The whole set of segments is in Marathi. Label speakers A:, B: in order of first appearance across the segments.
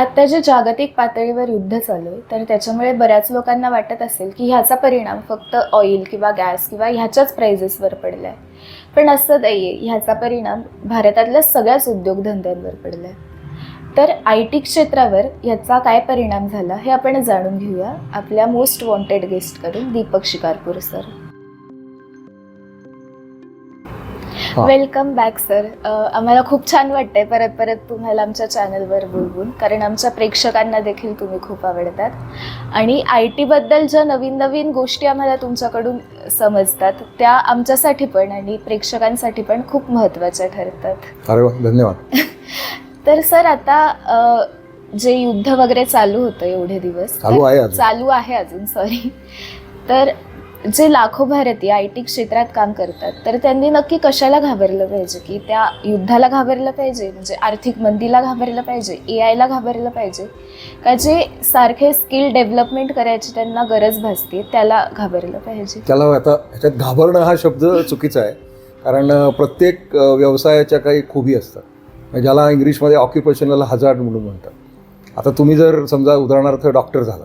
A: आता जे जागतिक पातळीवर युद्ध चालू आहे तर त्याच्यामुळे बऱ्याच लोकांना वाटत असेल की ह्याचा परिणाम फक्त ऑइल किंवा गॅस किंवा ह्याच्याच प्राइजेसवर पडला आहे. पण असं नाही आहे. ह्याचा परिणाम भारतातल्या सगळ्याच उद्योगधंद्यांवर पडला आहे. तर आय टी क्षेत्रावर ह्याचा काय परिणाम झाला हे आपण जाणून घेऊया आपल्या मोस्ट वॉन्टेड गेस्टकडून, Deepak Shikarpur sir. Welcome back sir. आम्हाला खूप छान वाटतंय परत परत तुम्हाला आमच्या चॅनलवर बोलवून, कारण आमच्या प्रेक्षकांना देखील तुम्ही खूप आवडतात आणि आय टीबद्दल ज्या नवीन नवीन गोष्टी आम्हाला तुमच्याकडून समजतात त्या आमच्यासाठी पण आणि प्रेक्षकांसाठी पण खूप महत्त्वाच्या ठरतात.
B: अरे वा, धन्यवाद.
A: तर सर, आता जे युद्ध वगैरे चालू होतं एवढे दिवस, चालू आहे अजून सॉरी, तर जे लाखो भारतीय आय टी क्षेत्रात काम करतात तर त्यांनी नक्की कशाला घाबरलं पाहिजे? की त्या युद्धाला घाबरलं पाहिजे, म्हणजे आर्थिक मंदीला घाबरलं पाहिजे, AI ला घाबरलं पाहिजे, का जे सारखे स्किल डेव्हलपमेंट करायची त्यांना गरज भासते त्याला घाबरलं पाहिजे?
B: त्याला आता ह्याच्यात घाबरणं हा शब्द चुकीचा आहे, कारण प्रत्येक व्यवसायाच्या काही खूबी असतात, ज्याला इंग्लिशमध्ये ऑक्युपेशनल हजार्ड म्हणून म्हणतात. आता तुम्ही जर समजा उदाहरणार्थ डॉक्टर झाला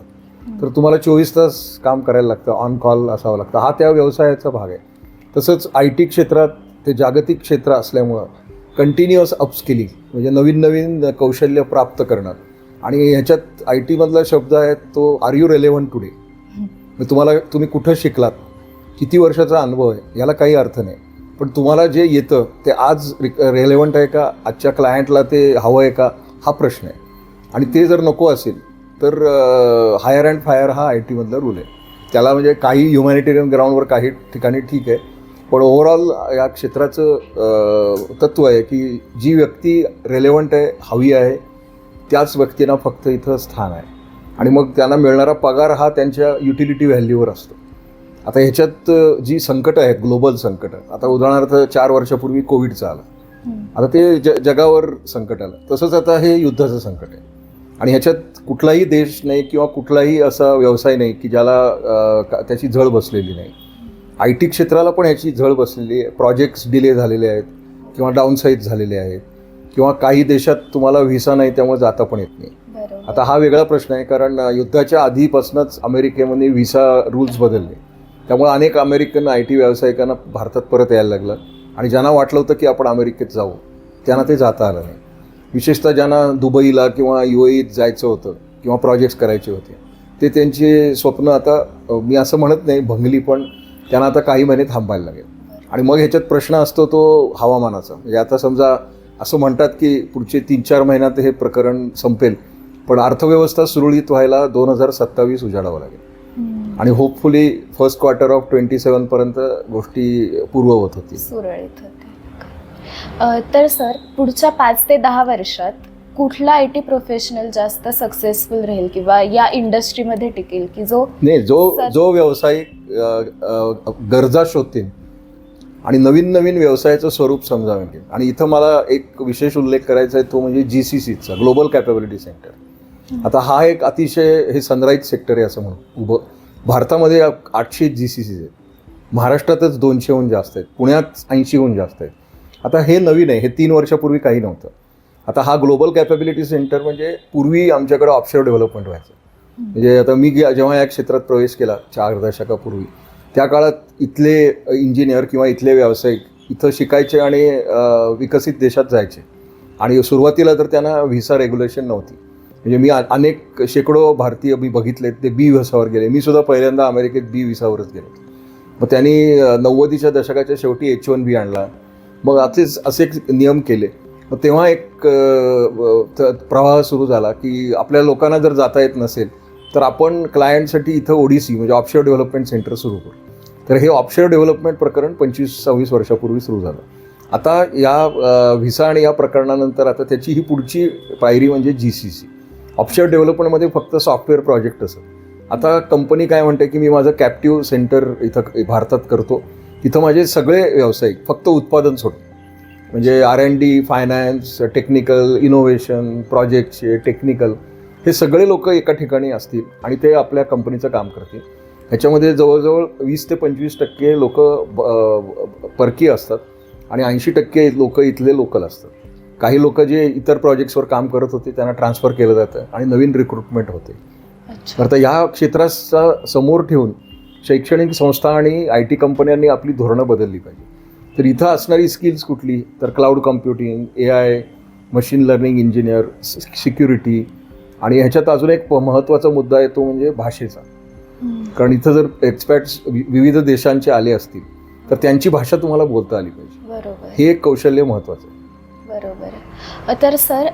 B: तर तुम्हाला 24 तास काम करायला लागतं, ऑन कॉल असावं लागतं. हा त्या व्यवसायाचा भाग आहे. तसंच आय टी क्षेत्रात ते जागतिक क्षेत्र असल्यामुळं कंटिन्युअस अपस्किलिंग म्हणजे नवीन नवीन कौशल्य प्राप्त करणं, आणि ह्याच्यात आय टीमधला शब्द आहे तो आर यू रेलेव्हंट टुडे. तुम्ही कुठं शिकलात, किती वर्षाचा अनुभव आहे याला काही अर्थ नाही, पण तुम्हाला जे येतं ते आज रेलेव्हंट आहे का, आजच्या क्लायंटला ते हवं आहे का, हा प्रश्न आहे. आणि ते जर नको असेल तर हायर अँड फायर हा आय टीमधला रूल आहे. त्याला म्हणजे काही ह्युमॅनिटेरियन ग्राउंडवर काही ठिकाणी ठीक आहे, पण ओव्हरऑल या क्षेत्राचं तत्त्व आहे की जी व्यक्ती रेलेव्हंट आहे, हवी आहे, त्याच व्यक्तींना फक्त इथं स्थान आहे, आणि मग त्यांना मिळणारा पगार हा त्यांच्या युटिलिटी व्हॅल्यूवर असतो. आता ह्याच्यात जी संकटं आहेत, ग्लोबल संकटं, आता उदाहरणार्थ 4 वर्षापूर्वी कोविडचं आलं, आता ते जगावर संकट आलं. तसंच आता हे युद्धाचं संकट आहे, आणि ह्याच्यात कुठलाही देश नाही किंवा कुठलाही असा व्यवसाय नाही की ज्याला त्याची झळ बसलेली नाही. आय टी क्षेत्राला पण ह्याची झळ बसलेली आहे. प्रोजेक्ट्स डिले झालेले आहेत किंवा डाऊनसाईज झालेले आहेत, किंवा काही देशात तुम्हाला व्हिसा नाही त्यामुळे जाता पण येत नाही. आता हा वेगळा प्रश्न आहे, कारण युद्धाच्या आधीपासूनच अमेरिकेमध्ये व्हिसा रूल्स बदलले, त्यामुळे अनेक अमेरिकन आय टी व्यावसायिकांना भारतात परत यायला लागलं, आणि ज्यांना वाटलं होतं की आपण अमेरिकेत जाऊ त्यांना ते जाता आलं नाही. विशेषतः ज्यांना दुबईला किंवा UAEत जायचं होतं किंवा प्रोजेक्ट्स करायचे होते, ते त्यांचे स्वप्न आता, मी असं म्हणत नाही भंगली, पण त्यांना आता काही महिने थांबायला लागेल. आणि मग ह्याच्यात प्रश्न असतो तो हवामानाचा. म्हणजे आता समजा असं म्हणतात की पुढचे 3-4 महिन्यात हे प्रकरण संपेल, पण अर्थव्यवस्था सुरळीत व्हायला 2027 उजाडावं लागेल, आणि होपफुली फर्स्ट क्वार्टर ऑफ 27 पर्यंत गोष्टी पूर्ववत होतील,
A: सुरळीत होते. तर सर, पुढच्या 5 ते 10 वर्षात कुठला आय टी प्रोफेशनल जास्त सक्सेसफुल राहील किंवा या इंडस्ट्रीमध्ये टिकेल, की जो
B: व्यावसायिक गरजा शोधतील आणि नवीन नवीन व्यवसायाचं स्वरूप समजावून घेईल. आणि इथं मला एक विशेष उल्लेख करायचा आहे, तो म्हणजे GCCचा ग्लोबल कॅपॅबिलिटी सेंटर. आता हा एक अतिशय हे सनराईज सेक्टर आहे असं म्हणून. भारतामध्ये 800 GCCs आहेत, महाराष्ट्रातच 200हून जास्त आहेत, पुण्यात 80हून जास्त आहेत. आता हे नवीन आहे, हे 3 वर्षापूर्वी काही नव्हतं. आता हा ग्लोबल कॅपॅबिलिटी सेंटर म्हणजे पूर्वी आमच्याकडे ऑफशोअर डेव्हलपमेंट व्हायचं. म्हणजे आता मी जेव्हा या क्षेत्रात प्रवेश केला 4 दशकापूर्वी, त्या काळात इथले इंजिनियर किंवा इथले व्यावसायिक इथं शिकायचे आणि विकसित देशात जायचे, आणि सुरुवातीला तर त्यांना व्हिसा रेग्युलेशन नव्हती. म्हणजे मी अनेक शेकडो भारतीय मी बघितले, ते B व्हिसावर गेले. मी सुद्धा पहिल्यांदा अमेरिकेत B व्हिसावरच गेलो. मग त्यांनी 90च्या दशकाच्या शेवटी H1B आणला, मग असे नियम केले. मग तेव्हा एक प्रवाह सुरू झाला की आपल्या लोकांना जर जाता येत नसेल तर आपण क्लायंटसाठी इथं ODC म्हणजे ऑफशोअर डेव्हलपमेंट सेंटर सुरू करू. तर हे ऑफशोअर डेव्हलपमेंट प्रकरण 25-26 वर्षापूर्वी सुरू झालं. आता या व्हिसा आणि या प्रकरणानंतर आता त्याची ही पुढची पायरी म्हणजे GCC. ऑफशोअर डेव्हलपमेंटमध्ये फक्त सॉफ्टवेअर प्रोजेक्ट असत. आता कंपनी काय म्हणते की मी माझं कॅप्टिव्ह सेंटर इथं भारतात करतो, तिथं माझे सगळे व्यावसायिक फक्त उत्पादन सोडतात, म्हणजे R&D, फायनान्स, टेक्निकल, इनोव्हेशन, प्रोजेक्टचे टेक्निकल, हे सगळे लोक एका ठिकाणी असतील आणि ते आपल्या कंपनीचं काम करतील. ह्याच्यामध्ये जवळजवळ 20 ते 25% लोक परकीय असतात आणि 80% लोक इथले लोकल असतात. काही लोक जे इतर प्रोजेक्ट्सवर काम करत होते त्यांना ट्रान्सफर केलं जातं आणि नवीन रिक्रुटमेंट होते.
A: अच्छा.
B: तर ह्या क्षेत्राचा समोर ठेवून शैक्षणिक संस्था आणि आय टी कंपन्यांनी आपली धोरणं बदलली पाहिजे. तर इथं असणारी स्किल्स कुठली, तर cloud computing, AI, machine learning engineer, security, आणि ह्याच्यात अजून एक महत्त्वाचा मुद्दा आहे तो म्हणजे भाषेचा. कारण इथं जर एक्सपर्ट्स विविध देशांचे आले असतील तर त्यांची भाषा तुम्हाला बोलता आली पाहिजे.
A: बरोबर.
B: हे एक कौशल्य महत्त्वाचं आहे.
A: बरोबर. तर सर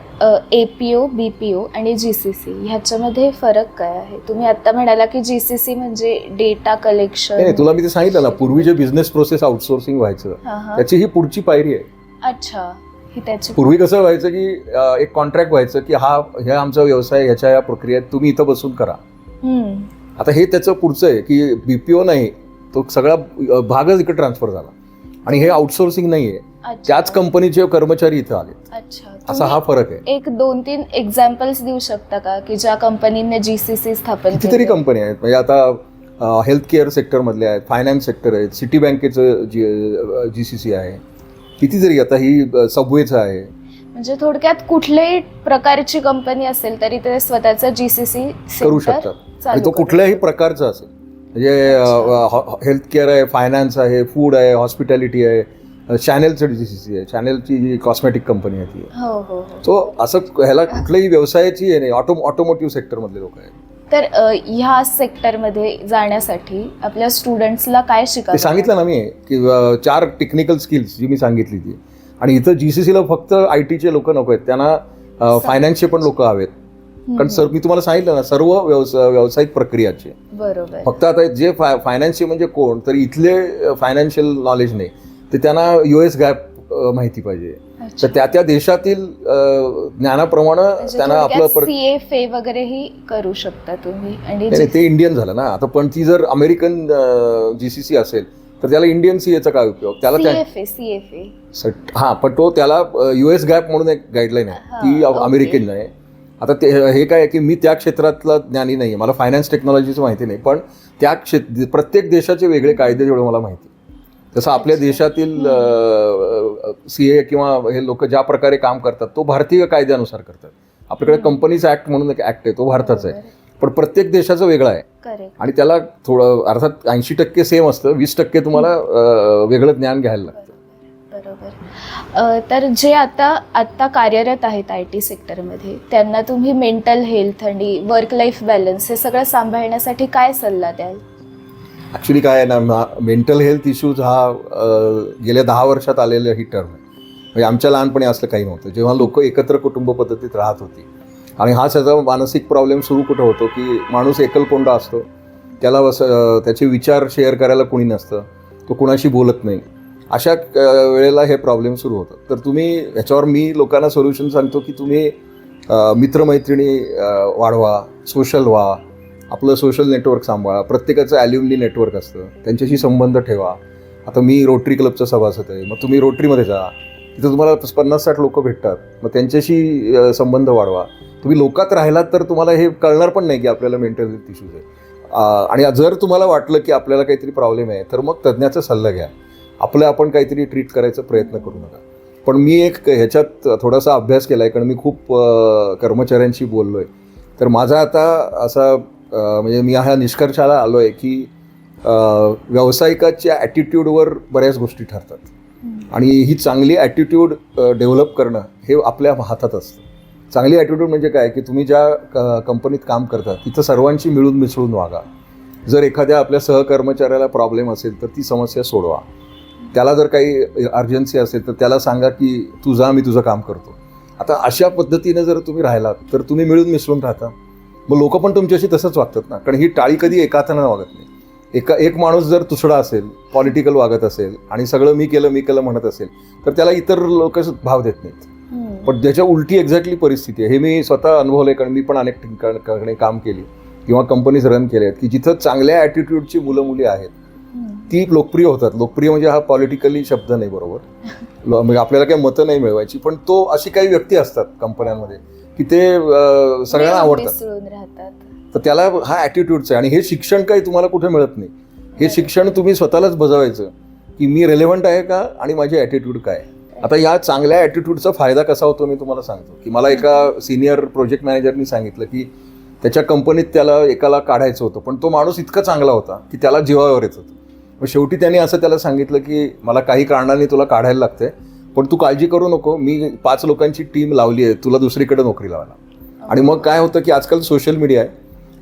A: APO, BPO आणि GCC ह्याच्यामध्ये फरक काय आहे? तुम्ही आता म्हणाला की GCC म्हणजे डेटा कलेक्शन.
B: नाही, तुला मी ते सांगितलं ना, पूर्वी जे बिझनेस प्रोसेस आउटसोर्सिंग व्हायचं त्याची ही पुढची पायरी आहे.
A: अच्छा. ही त्याची
B: पूर्वी कसं व्हायचं की एक कॉन्ट्रॅक्ट व्हायचं की हे आमचा व्यवसाय, ह्याच्या या प्रक्रियेत तुम्ही इथं बसून करा. आता हे त्याचं पुढचं आहे की BPO नाही, तो सगळा भागच इकडे ट्रान्सफर झाला आणि हे आउटसोर्सिंग नाही आहे. त्याच कंपनीचे कर्मचारी इथं आले.
A: अच्छा.
B: असा हा फरक आहे.
A: एक 2-3 एक्झाम्पल्स देऊ शकता का की ज्या कंपनीने GCC स्थापन
B: कितीतरी कंपनी आहेत. म्हणजे आता हेल्थ केअर सेक्टरमधले आहेत, फायनान्स सेक्टर आहेत, सिटी बँकेचं GCC आहे, कितीतरी, आता ही सबवेचं आहे.
A: म्हणजे थोडक्यात कुठल्याही प्रकारची कंपनी असेल तरी ते स्वतःचं GCC
B: करू शकतात आणि तो कुठल्याही प्रकारचा असेल. म्हणजे हेल्थ केअर आहे, फायनान्स आहे, फूड आहे, हॉस्पिटॅलिटी आहे, चॅनेलचं GCC आहे, चॅनेलची जी कॉस्मेटिक कंपनी आहे ती. सो असं ह्याला कुठल्याही व्यवसायाची आहे नाही. ऑटोमोटिव्ह सेक्टरमधले लोक आहेत.
A: तर ह्या सेक्टरमध्ये जाण्यासाठी आपल्या स्टुडंट्सला काय शिकायचं?
B: ते सांगितलं ना मी की 4 टेक्निकल स्किल्स जी मी सांगितली ती. आणि इथं GCCला फक्त IT चे लोक नको आहेत, त्यांना फायनान्सचे पण लोक हवेत. कारण सर मी तुम्हाला सांगितलं ना, सर्व व्यावसायिक प्रक्रियाचे.
A: बरोबर.
B: फक्त आता जे फायनान्सचे म्हणजे कोण, तर इथले फायनान्शियल नॉलेज नाही, तर त्यांना US गॅप माहिती पाहिजे. तर त्या देशातील ज्ञानाप्रमाणे त्यांना आपलं
A: CFA वगैरेही करू शकता तुम्ही. आणि
B: ते इंडियन झालं ना आता. पण ती जर अमेरिकन GCC असेल तर त्याला इंडियन CA चा काय उपयोग? त्याला
A: CFA.
B: हा, पण तो त्याला US गॅप म्हणून एक गाईडलाईन आहे, ती अमेरिकन आहे. आता ते हे काय आहे की मी त्या क्षेत्रातला ज्ञानी नाही आहे, मला फायनान्स टेक्नॉलॉजीचं माहिती नाही, पण त्या प्रत्येक देशाचे वेगळे कायदे जेवढे मला माहिती. जसं आपल्या देशातील CA किंवा हे लोक ज्या प्रकारे काम करतात तो भारतीय कायद्यानुसार करतात. आपल्याकडे कंपनीज ऍक्ट म्हणून एक ऍक्ट आहे, तो भारताचा आहे, पण प्रत्येक देशाचं वेगळं आहे. आणि त्याला थोडं अर्थात 80% सेम असतं, 20% तुम्हाला वेगळं ज्ञान घ्यायला लागतं.
A: बरोबर. तर जे आता कार्यरत आहेत IT सेक्टरमध्ये त्यांना तुम्ही मेंटल हेल्थ आणि वर्क लाईफ बॅलन्स हे सगळं सांभाळण्यासाठी काय सल्ला द्याल?
B: ॲक्च्युली काय आहे ना, मेंटल हेल्थ इश्यूज हा गेल्या 10 वर्षात आलेलं ही टर्म आहे. म्हणजे आमच्या लहानपणी असलं काही नव्हतं. जेव्हा लोक एकत्र कुटुंब पद्धतीत राहत होती आणि हा त्याचा मानसिक प्रॉब्लेम सुरू कुठं होतो की माणूस एकलकोंडा असतो, त्याला त्याचे विचार शेअर करायला कोणी नसतं, तो कुणाशी बोलत नाही. अशा वेळेला हे प्रॉब्लेम सुरू होतं. तर तुम्ही ह्याच्यावर मी लोकांना सोल्युशन सांगतो की तुम्ही मित्रमैत्रिणी वाढवा, सोशल व्हा, आपलं सोशल नेटवर्क सांभाळा. प्रत्येकाचं ॲल्युमनी नेटवर्क असतं, त्यांच्याशी संबंध ठेवा. आता मी रोटरी क्लबचा सभासद आहे, मग तुम्ही रोटरीमध्ये जा, तिथं तुम्हाला 50-60 लोक भेटतात, मग त्यांच्याशी संबंध वाढवा. तुम्ही लोकात राहिलात तर तुम्हाला हे कळणार पण नाही की आपल्याला मेंटल हेल्थ इश्यूज आहे. आणि जर तुम्हाला वाटलं की आपल्याला काहीतरी प्रॉब्लेम आहे तर मग तज्ज्ञाचा सल्ला घ्या. आपण काहीतरी ट्रीट करायचा प्रयत्न करू नका. पण मी एक ह्याच्यात थोडासा अभ्यास केला आहे, कारण मी खूप कर्मचाऱ्यांशी बोललो आहे. तर माझा आता असा म्हणजे मी ह्या निष्कर्षाला आलो आहे की व्यावसायिकाच्या ॲटिट्यूडवर बऱ्याच गोष्टी ठरतात. आणि ही चांगली ॲटिट्यूड डेव्हलप करणं हे आपल्या हातात असतं. चांगली ॲटिट्यूड म्हणजे काय की तुम्ही ज्या कंपनीत काम करता तिथं सर्वांशी मिळून मिसळून वागा. जर एखाद्या आपल्या सहकर्मचाऱ्याला प्रॉब्लेम असेल तर ती समस्या सोडवा. त्याला जर काही अर्जन्सी असेल तर त्याला सांगा की तू जा, मी तुझं काम करतो. आता अशा पद्धतीनं जर तुम्ही राहिलात तर तुम्ही मिळून मिसळून राहता, मग लोक पण तुमच्याशी तसंच वागतात ना. कारण ही टाळी कधी एका हातानं वागत नाही. एक माणूस जर तुसडा असेल, पॉलिटिकल वागत असेल आणि सगळं मी केलं म्हणत असेल तर त्याला इतर लोक भाव देत नाहीत. पण त्याच्या उलटी एक्झॅक्टली परिस्थिती आहे. हे मी स्वतः अनुभवलंय, कारण मी पण अनेक ठिकाणी काम केली किंवा कंपनीज रन केल्या आहेत की जिथं चांगल्या ॲटिट्यूडची मुलं मुली आहेत ती लोकप्रिय होतात. लोकप्रिय म्हणजे हा पॉलिटिकली शब्द नाही, बरोबर, म्हणजे आपल्याला काही मतं नाही मिळवायची, पण तो अशी काही व्यक्ती असतात कंपन्यांमध्ये की ते सगळ्यांना आवडतात. तर त्याला हा ॲटिट्यूडचा आहे. आणि हे शिक्षण काही तुम्हाला कुठे मिळत नाही. हे शिक्षण तुम्ही स्वतःलाच बजावायचं की मी रेलेव्हंट आहे का आणि माझी ॲटिट्यूड काय. आता या चांगल्या ॲटिट्यूडचा फायदा कसा होतो मी तुम्हाला सांगतो की मला एका सिनियर प्रोजेक्ट मॅनेजरनी सांगितलं की त्याच्या कंपनीत त्याला एकाला काढायचं होतं, पण तो माणूस इतका चांगला होता की त्याला जीवावर येत होतं. मग शेवटी त्यांनी असं त्याला सांगितलं की मला काही कारणाने तुला काढायला लागतंय, पण तू काळजी करू नको, मी 5 लोकांची टीम लावली आहे तुला दुसरीकडे नोकरी लावायला. आणि मग काय होतं की आजकाल सोशल मीडिया आहे,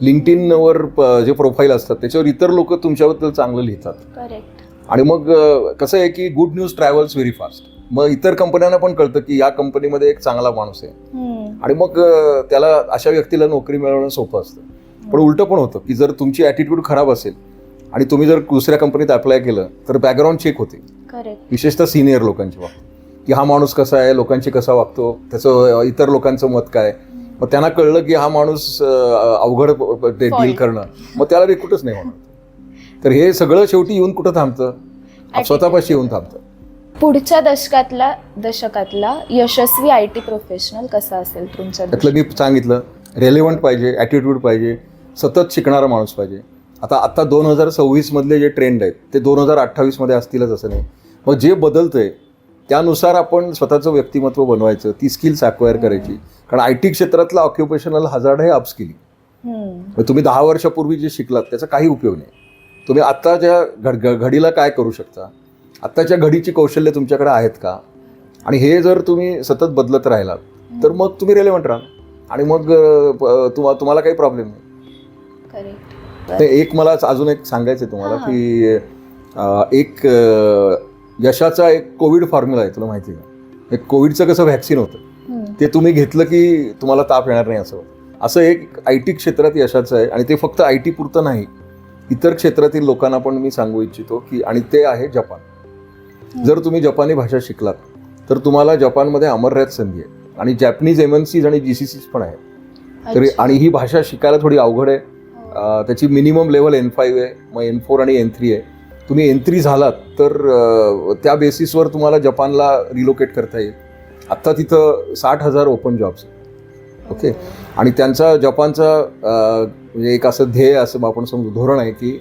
B: लिंक्डइनवर जे प्रोफाईल असतात त्याच्यावर इतर लोक तुमच्याबद्दल चांगलं लिहितात.
A: करेक्ट.
B: आणि मग कसं आहे की good news travels very fast. मग इतर कंपन्यांना पण कळतं की या कंपनीमध्ये एक चांगला माणूस आहे, आणि मग त्याला अशा व्यक्तीला नोकरी मिळवणं सोपं असतं. पण उलटं पण होतं की जर तुमची ॲटिट्यूड खराब असेल आणि तुम्ही जर दुसऱ्या कंपनीत अप्लाय केलं तर बॅकग्राऊंड चेक होते, विशेषतः सिनियर लोकांची बाबतीत, की हा माणूस कसा आहे, लोकांशी कसा वागतो, त्याचं इतर लोकांचं मत काय. मग त्यांना कळलं की हा माणूस अवघड डील करणं, मग त्याला रिक्रूटच नाही होणार. तर हे सगळं शेवटी येऊन कुठं थांबतं, स्वतःपाशी येऊन थांबतं.
A: पुढच्या दशकातला यशस्वी IT प्रोफेशनल कसा असेल तुमच्या
B: त्यातलं मी सांगितलं, रेलेव्हंट पाहिजे, ॲटिट्यूड पाहिजे, सतत शिकणारा माणूस पाहिजे. आता 2026 मधले जे ट्रेंड आहेत ते 2028 मध्ये असतीलच असं नाही. मग जे बदलतंय त्यानुसार आपण स्वतःचं व्यक्तिमत्व बनवायचं, ती स्किल्स अक्वायर करायची. कारण IT क्षेत्रातला ऑक्युपेशनल हजार्ड आहे अपस्किलिंग. तुम्ही 10 वर्षापूर्वी जे शिकलात त्याचा काही उपयोग नाही. तुम्ही आत्ताच्या घडीला काय करू शकता, आत्ताच्या घडीची कौशल्य तुमच्याकडे आहेत का, आणि हे जर तुम्ही सतत बदलत राहिलात तर मग तुम्ही रेलेव्हंट राहाल आणि मग तुम्हाला काही प्रॉब्लेम नाही. ते एक मला अजून एक सांगायचं आहे तुम्हाला की एक यशाचा एक कोविड फॉर्म्युला आहे, तुला माहिती आहे का? एक कोविडचं कसं व्हॅक्सिन होतं, ते तुम्ही घेतलं की तुम्हाला ताप येणार नाही असं होतं. असं एक IT क्षेत्रात यशाचं आहे, आणि ते फक्त IT पुरतं नाही, इतर क्षेत्रातील लोकांना पण मी सांगू इच्छितो की, आणि ते आहे जपान. जर तुम्ही जपानी भाषा शिकलात तर तुम्हाला जपानमध्ये अमर राहत संधी आहे, आणि जॅपनीज MNCs आणि GCCs पण आहेत. तर आणि ही भाषा शिकायला थोडी अवघड आहे. त्याची मिनिमम लेवल N5 आहे, मग N4 आणि N3 आहे. तुम्ही N3 झालात तर त्या बेसिसवर तुम्हाला जपानला रिलोकेट करता येईल. आत्ता तिथं 60,000 ओपन जॉब्स आहेत. ओके. आणि त्यांचा जपानचा म्हणजे एक असं ध्येय, असं आपण समजू, धोरण आहे की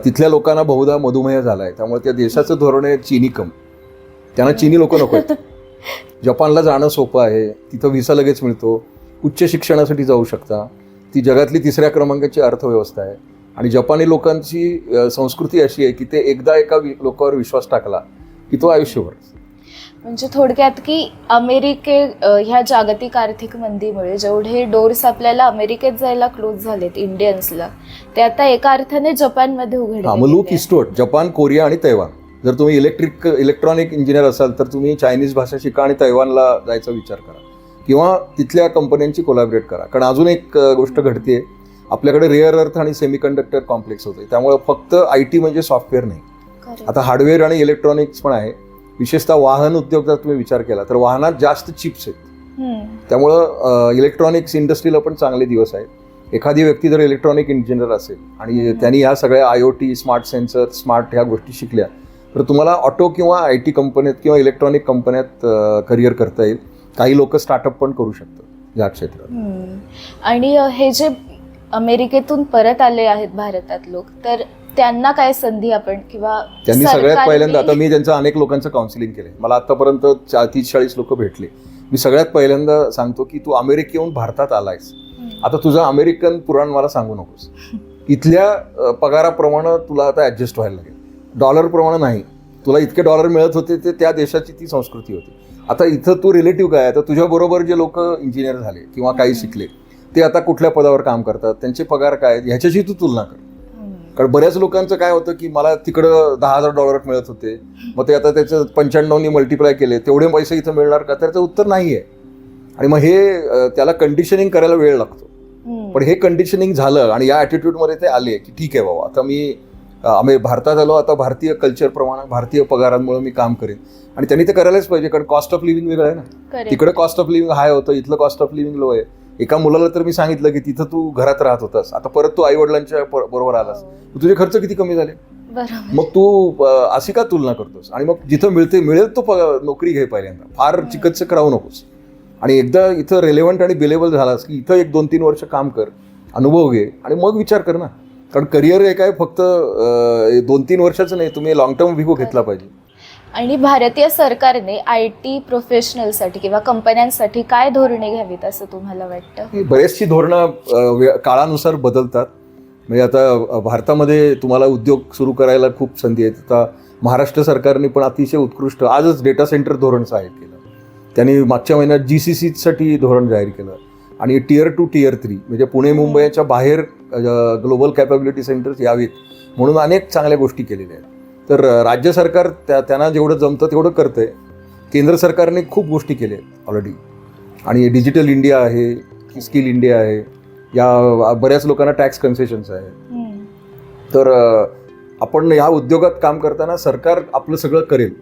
B: तिथल्या लोकांना बहुधा मधुमेह झाला आहे, त्यामुळे त्या देशाचं धोरण आहे चीनी कम. त्यांना चीनी लोक नको आहेत. जपानला जाणं सोपं आहे, तिथं व्हिसा लगेच मिळतो, उच्च शिक्षणासाठी जाऊ शकता. ती जगातली 3ऱ्या क्रमांकाची अर्थव्यवस्था आहे, आणि जपानी लोकांची संस्कृती अशी आहे की ते एकदा एका लोकांवर विश्वास टाकला की तो आयुष्यभर.
A: म्हणजे थोडक्यात की ह्या जागतिक आर्थिक मंदीमुळे जेवढे डोर्स आपल्याला अमेरिकेत जायला क्लोज झालेत इंडियन्सला, ते आता एका अर्थाने जपानमध्ये उघडले.
B: मग लूक ईस्टवर्ड, जपान, कोरिया आणि तैवान. जर तुम्ही इलेक्ट्रॉनिक इंजिनियर असाल तर तुम्ही चायनीज भाषा शिका आणि तैवानला जायचा विचार करा, किंवा तिथल्या कंपन्यांची कोलॅबरेट करा. कारण अजून एक गोष्ट घडते, आपल्याकडे रेअर अर्थ आणि सेमीकंडक्टर कॉम्प्लेक्स होते, त्यामुळे फक्त IT म्हणजे सॉफ्टवेअर नाही, आता हार्डवेअर आणि इलेक्ट्रॉनिक्स पण आहे. विशेषतः वाहन उद्योग जर तुम्ही विचार केला तर वाहनात जास्त चिप्स आहेत, त्यामुळं इलेक्ट्रॉनिक्स इंडस्ट्रीला पण चांगले दिवस आहेत. एखादी व्यक्ती जर इलेक्ट्रॉनिक इंजिनियर असेल आणि त्यांनी ह्या सगळ्या IoT, स्मार्ट सेन्सर, स्मार्ट ह्या गोष्टी शिकल्या तर तुम्हाला ऑटो किंवा IT कंपन्यात किंवा इलेक्ट्रॉनिक कंपन्यात करिअर करता येईल. काही लोक स्टार्टअप पण करू शकतात या क्षेत्रात.
A: आणि हे जे अमेरिकेतून परत आले आहेत भारतात लोक, तर त्यांना काय संधी आपण किंवा
B: त्यांनी सगळ्यात पहिल्यांदा, आता मी त्यांचं अनेक लोकांचं काउन्सिलिंग केलंय, मला आतापर्यंत 30-40 लोक भेटले. मी सगळ्यात पहिल्यांदा सांगतो की तू अमेरिकेहून भारतात आलायस, आता तुझं अमेरिकन पुराण मला सांगू नकोस. इथल्या पगाराप्रमाणे तुला आता ऍडजस्ट व्हायला लागेल, डॉलरप्रमाणे नाही. तुला इतके डॉलर मिळत होते ते त्या देशाची ती संस्कृती होती. आता इथं तू रिलेटिव्ह काय, आता तुझ्याबरोबर जे लोक इंजिनियर झाले किंवा काही शिकले ते आता कुठल्या पदावर काम करतात, त्यांचे पगार काय, ह्याच्याशी तू तुलना कर. कारण बऱ्याच लोकांचं काय होतं की मला तिकडं $10,000 मिळत होते, मग ते आता त्याचं 95 मल्टिप्लाय केले, तेवढे पैसे इथं मिळणार का, त्याचं उत्तर नाही आहे. आणि मग हे त्याला कंडिशनिंग करायला वेळ लागतो. पण हे कंडिशनिंग झालं आणि या ॲटिट्यूडमध्ये ते आले की ठीक आहे बाबा, आता आम्ही भारतात आलो, आता भारतीय कल्चरप्रमाणे भारतीय पगारांमुळे मी काम करेन. आणि त्यांनी ते करायलाच पाहिजे, कारण कॉस्ट ऑफ लिव्हिंग वेगळं आहे ना. तिकडे कॉस्ट ऑफ लिव्हिंग हाय होतं, इथलं कॉस्ट ऑफ लिव्हिंग लो आहे. एका मुलाला तर मी सांगितलं की तिथं तू घरात राहत होतास, आता परत तू आई वडिलांच्या बरोबर आलास, तुझे खर्च किती कमी झाले. मग तू अशी का तुलना करतोस. आणि मग जिथं मिळेल तो नोकरी घे पहिल्यांदा, फार चिकटचक राहू नकोस. आणि एकदा इथं रेलेव्हंट आणि बिलेबल झालास की इथं 1-2-3 वर्ष काम कर, अनुभव घे, आणि मग विचार कर ना. कारण करिअर हे काय फक्त 2-3 वर्षाचं नाही, तुम्ही लॉंग टर्म व्ह्यू घेतला पाहिजे.
A: आणि भारतीय सरकारने IT प्रोफेशनलसाठी किंवा कंपन्यांसाठी काय धोरणे घ्यावीत असं तुम्हाला वाटतं?
B: ही बरेचशी धोरणं काळानुसार बदलतात. म्हणजे आता भारतामध्ये तुम्हाला उद्योग सुरू करायला खूप संधी आहेत. आता महाराष्ट्र सरकारने पण अतिशय उत्कृष्ट आजच डेटा सेंटर धोरण जाहीर केलं. त्यांनी मागच्या महिन्यात GCCसाठी धोरण जाहीर केलं आणि Tier 2 Tier 3 म्हणजे पुणे मुंबईच्या बाहेर ग्लोबल कॅपॅबिलिटी सेंटर्स यावेत म्हणून अनेक चांगल्या गोष्टी केलेल्या आहेत. तर राज्य सरकार त्यांना जेवढं जमतं तेवढं करतंय. केंद्र सरकारने खूप गोष्टी केल्या आहेत ऑलरेडी आणि डिजिटल इंडिया आहे, स्किल इंडिया आहे, या बऱ्याच लोकांना टॅक्स कन्सेशन्स आहेत. तर आपण ह्या उद्योगात काम करताना सरकार आपलं सगळं करेल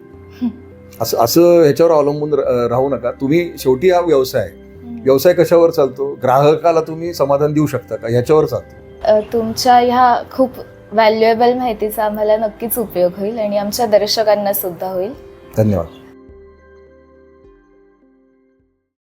B: असं ह्याच्यावर अवलंबून राहू नका. तुम्ही शेवटी हा व्यवसाय कशावर चालतो? ग्राहकाला तुम्ही समाधान देऊ शकता का ह्याच्यावर चालतो.
A: तुमच्या ह्या खूप व्हॅल्युएबल माहितीचा आम्हाला नक्कीच उपयोग होईल आणि आमच्या दर्शकांना सुद्धा होईल.
B: धन्यवाद.